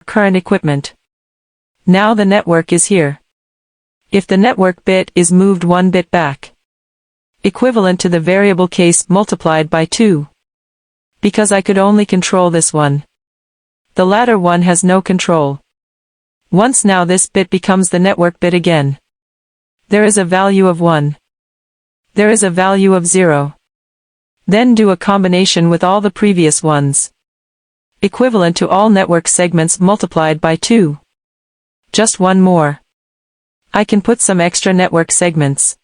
current equipment. Now the network is here. If the network bit is moved 1 bit back, equivalent to the variable case multiplied by 2. Because I could only control this one. The latter one has no control. Once now this bit becomes the network bit again. There is a value of 1. There is a value of 0. Then do a combination with all the previous ones. Equivalent to all network segments multiplied by 2. Just one more. I can put some extra network segments.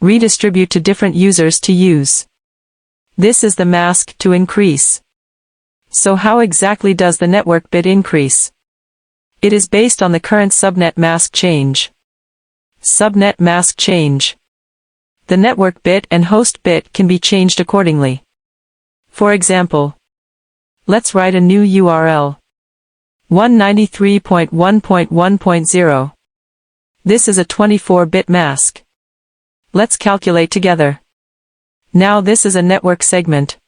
Redistribute to different users to use. This is the mask to increase. So how exactly does the network bit increase? It is based on the current subnet mask change. Subnet mask change. The network bit and host bit can be changed accordingly. For example, let's write a new URL. 193.1.1.0. This is a 24-bit mask. Let's calculate together. Now this is a network segment.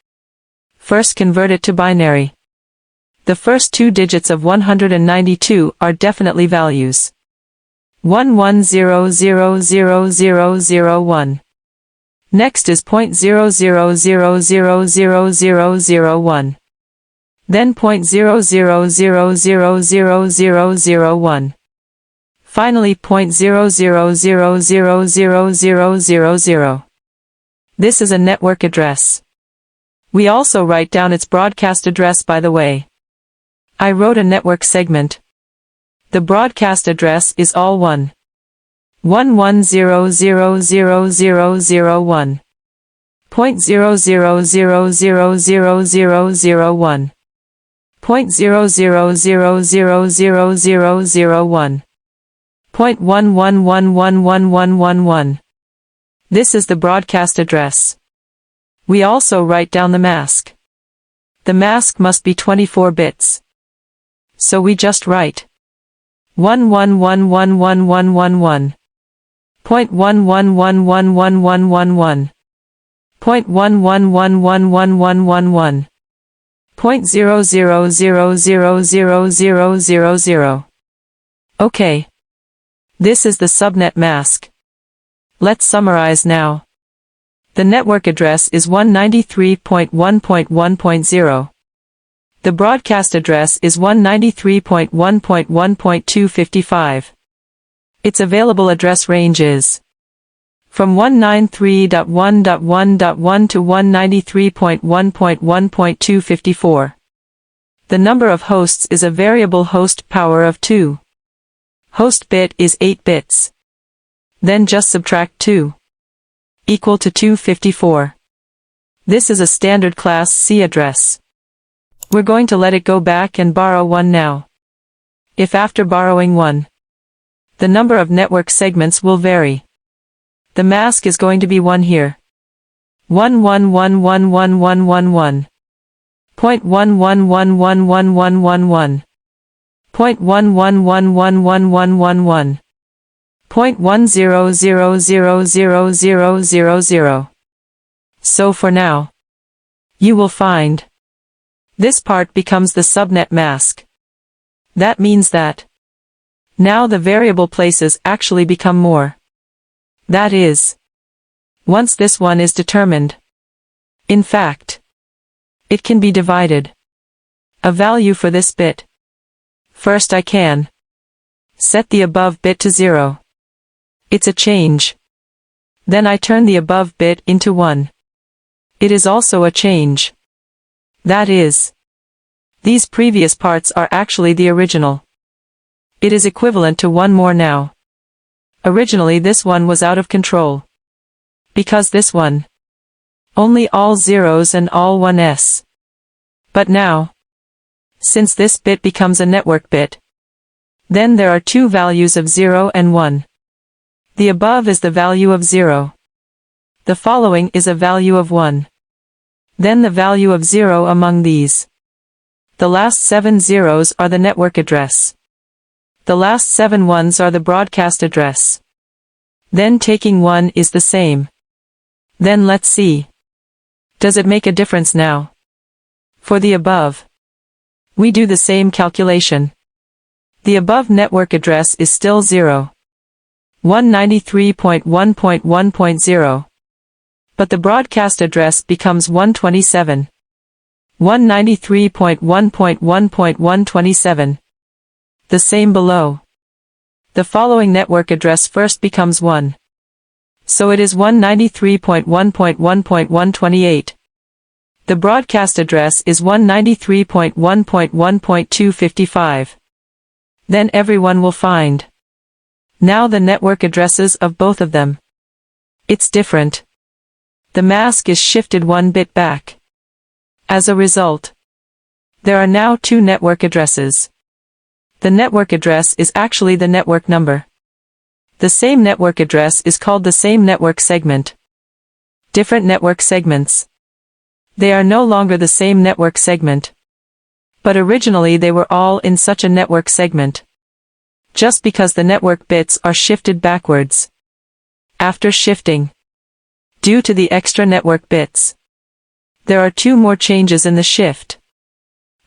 First convert it to binary. The first 2 digits of 192 are definitely values. 11000001. Next is 0.00000001. Then 0.00000001. Finally 0.00000000. This is a network address. We also write down its broadcast address by the way. I wrote a network segment. The broadcast address is all 1. 1100000001. 0.00000001. 0.00000001. 0.11111111. This is the broadcast address. We also write down the mask. The mask must be 24 bits. So we just write 11111111. 0.11111111. 0.11111111. 0.00000000. Okay. This is the subnet mask. Let's summarize now. The network address is 193.1.1.0. The broadcast address is 193.1.1.255. Its available address range is from 193.1.1.1 to 193.1.1.254. The number of hosts is a variable host power of 2. Host bit is 8 bits. Then just subtract 2. Equal to 254. This is a standard class C address. We're going to let it go back and borrow 1 now. If after borrowing 1, the number of network segments will vary. The mask is going to be 1 here. 111111111. 0.11111111. 0.11111111. 0.10000000. So for now, you will find this part becomes the subnet mask. That means that now the variable places actually become more. That is, once this one is determined. In fact, it can be divided. A value for this bit. First I can set the above bit to 0. It's a change. Then I turn the above bit into 1. It is also a change. That is, these previous parts are actually the original. It is equivalent to 1 more now. Originally this one was out of control. Because this one, only all zeros and all 1s. But now, since this bit becomes a network bit, then there are 2 values of 0 and 1. The above is the value of 0. The following is a value of 1. Then the value of 0 among these. The last 7 zeros are the network address. The last 7 ones are the broadcast address. Then taking 1 is the same. Then let's see. Does it make a difference now? For the above, we do the same calculation. The above network address is still 0. 193.1.1.0. But the broadcast address becomes 127. 193.1.1.127. The same below. The following network address first becomes 1. So it is 193.1.1.128. The broadcast address is 193.1.1.255. Then everyone will find. Now the network addresses of both of them. It's different. The mask is shifted 1 bit back. As a result, there are now 2 network addresses. The network address is actually the network number. The same network address is called the same network segment. Different network segments. They are no longer the same network segment. But originally they were all in such a network segment. Just because the network bits are shifted backwards. After shifting, due to the extra network bits, there are 2 more changes in the shift.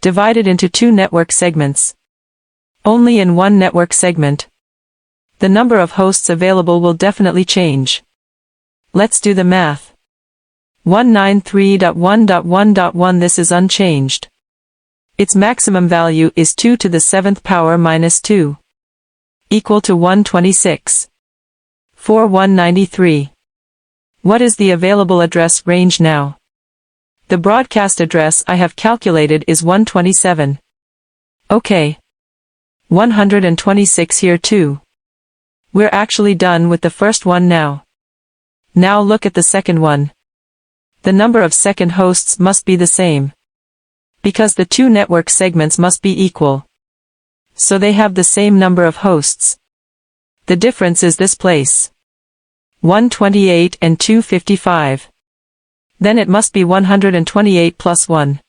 Divided into 2 network segments. Only in one network segment. The number of hosts available will definitely change. Let's do the math. 193.1.1.1 This is unchanged. Its maximum value is 2 to the 7th power minus 2. Equal to 126. For 193. What is the available address range now? The broadcast address I have calculated is 127. Okay. 126 here too. We're actually done with the first one now. Now look at the second one. The number of second hosts must be the same. Because the 2 network segments must be equal. So they have the same number of hosts. The difference is this place. 128 and 255. Then it must be 128 plus 1.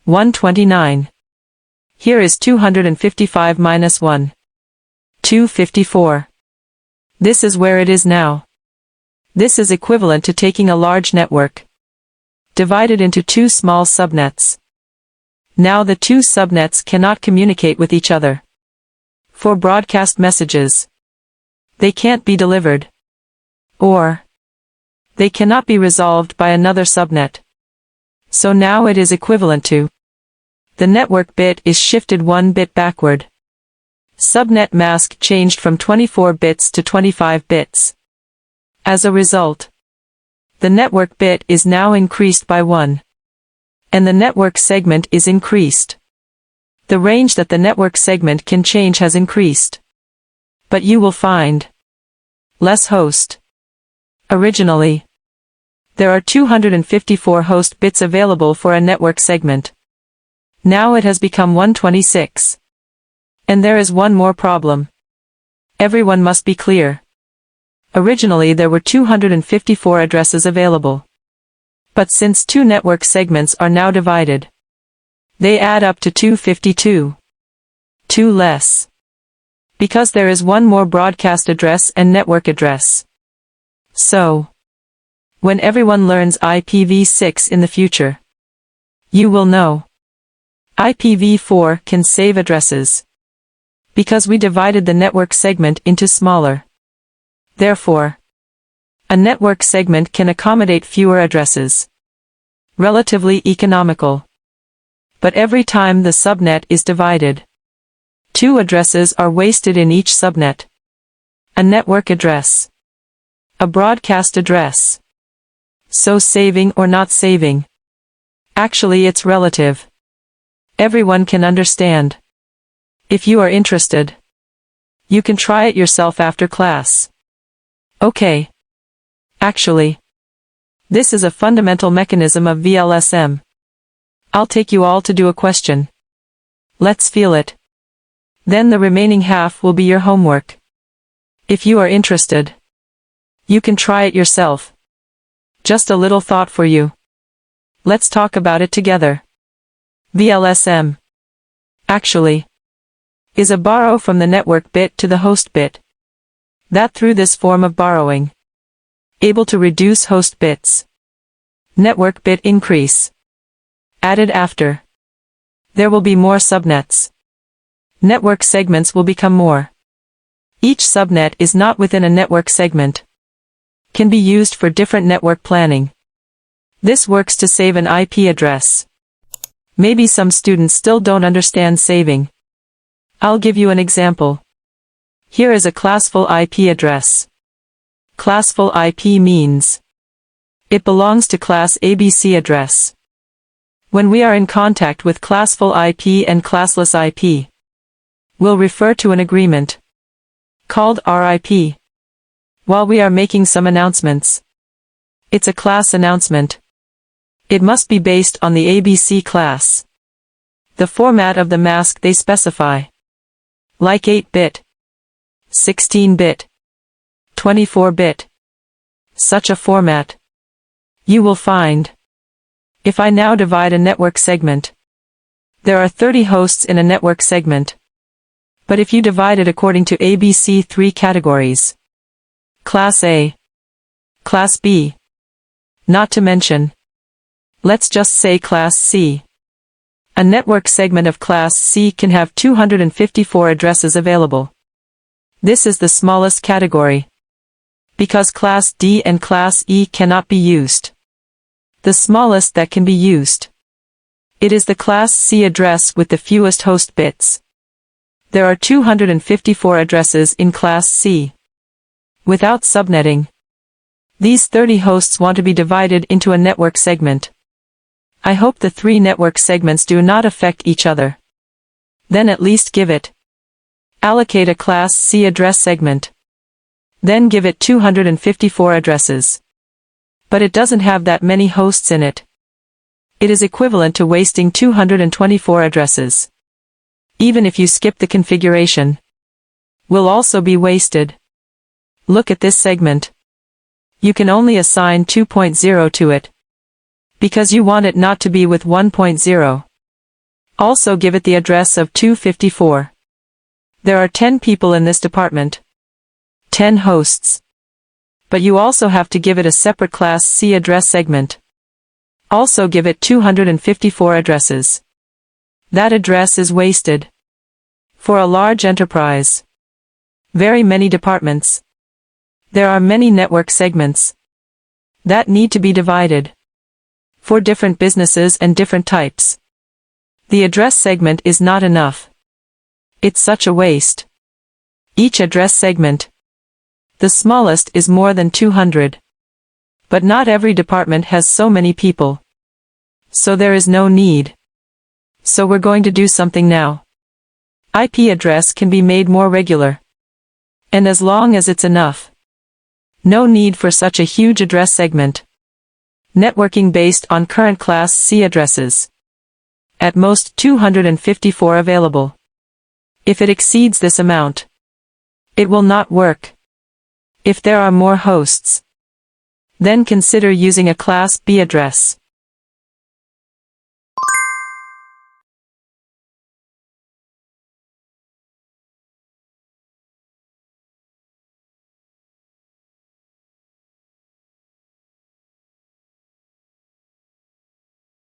129. Here is 255 minus 1. 254. This is where it is now. This is equivalent to taking a large network. Divided into 2 small subnets. Now the 2 subnets cannot communicate with each other. For broadcast messages. They can't be delivered. Or they cannot be resolved by another subnet. So now it is equivalent to. The network bit is shifted 1 bit backward. Subnet mask changed from 24 bits to 25 bits. As a result, the network bit is now increased by 1. And the network segment is increased. The range that the network segment can change has increased. But you will find less host. Originally, there are 254 host bits available for a network segment. Now it has become 126. And there is one more problem. Everyone must be clear. Originally there were 254 addresses available. But since 2 network segments are now divided, they add up to 252. 2 less. Because there is one more broadcast address and network address. So, when everyone learns IPv6 in the future, you will know. IPv4 can save addresses. Because we divided the network segment into smaller. Therefore, a network segment can accommodate fewer addresses. Relatively economical. But every time the subnet is divided, 2 addresses are wasted in each subnet. A network address. A broadcast address. So saving or not saving. Actually it's relative. Everyone can understand. If you are interested, you can try it yourself after class. Okay. Actually, this is a fundamental mechanism of VLSM. I'll take you all to do a question. Let's feel it. Then the remaining half will be your homework. If you are interested, you can try it yourself. Just a little thought for you. Let's talk about it together. VLSM. Actually, is a borrow from the network bit to the host bit. That through this form of borrowing, able to reduce host bits. Network bit increase. Added after. There will be more subnets. Network segments will become more. Each subnet is not within a network segment. Can be used for different network planning. This works to save an IP address. Maybe some students still don't understand saving. I'll give you an example. Here is a classful IP address. Classful IP means it belongs to class ABC address. When we are in contact with classful IP and classless IP, we'll refer to an agreement called RIP. While we are making some announcements, it's a class announcement. It must be based on the ABC class. The format of the mask they specify, like 8-bit, 16-bit, 24-bit, such a format. You will find, if I now divide a network segment, there are 30 hosts in a network segment. But if you divide it according to ABC 3 categories, Class A, Class B, not to mention, let's just say Class C. A network segment of Class C can have 254 addresses available. This is the smallest category, because Class D and Class E cannot be used. The smallest that can be used. It is the Class C address with the fewest host bits. There are 254 addresses in Class C. Without subnetting, these 30 hosts want to be divided into a network segment. I hope the 3 network segments do not affect each other. Then at least give it. Allocate a Class C address segment. Then give it 254 addresses. But it doesn't have that many hosts in it. It is equivalent to wasting 224 addresses. Even if you skip the configuration, will also be wasted. Look at this segment. You can only assign 2.0 to it, because you want it not to be with 1.0. Also give it the address of 254. There are 10 people in this department. 10 hosts. But you also have to give it a separate Class C address segment. Also give it 254 addresses. That address is wasted. For a large enterprise, very many departments, there are many network segments that need to be divided. For different businesses and different types, the address segment is not enough. It's such a waste. Each address segment, the smallest, is more than 200. But not every department has so many people. So there is no need. So we're going to do something now. IP address can be made more regular. And as long as it's enough. No need for such a huge address segment. Networking based on current Class C addresses. At most 254 available. If it exceeds this amount, it will not work. If there are more hosts, then consider using a Class B address.